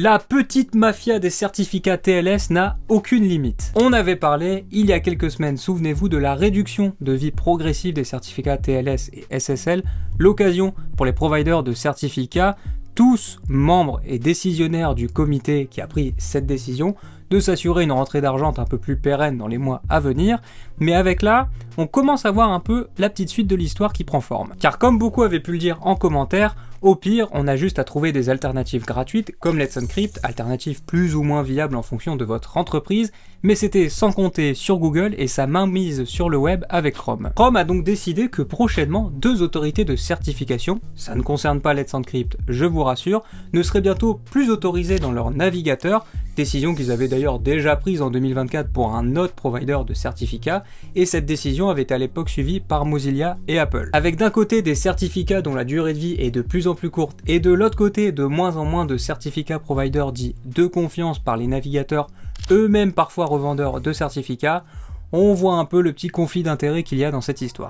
La petite mafia des certificats TLS n'a aucune limite. On avait parlé il y a quelques semaines, souvenez-vous, de la réduction de vie progressive des certificats TLS et SSL, l'occasion pour les providers de certificats, tous membres et décisionnaires du comité qui a pris cette décision, de s'assurer une rentrée d'argent un peu plus pérenne dans les mois à venir, mais avec là, on commence à voir un peu la petite suite de l'histoire qui prend forme. Car comme beaucoup avaient pu le dire en commentaire, au pire, on a juste à trouver des alternatives gratuites comme Let's Encrypt, alternatives plus ou moins viables en fonction de votre entreprise, mais c'était sans compter sur Google et sa mainmise sur le web avec Chrome. Chrome a donc décidé que prochainement, 2 autorités de certification, ça ne concerne pas Let's Encrypt, je vous rassure, ne seraient bientôt plus autorisées dans leur navigateur, décision qu'ils avaient d'ailleurs déjà prise en 2024 pour un autre provider de certificats, et cette décision avait été à l'époque suivie par Mozilla et Apple. Avec d'un côté des certificats dont la durée de vie est de plus en plus courte, et de l'autre côté de moins en moins de certificats providers dits de confiance par les navigateurs, eux-mêmes parfois revendeurs de certificats, on voit un peu le petit conflit d'intérêts qu'il y a dans cette histoire.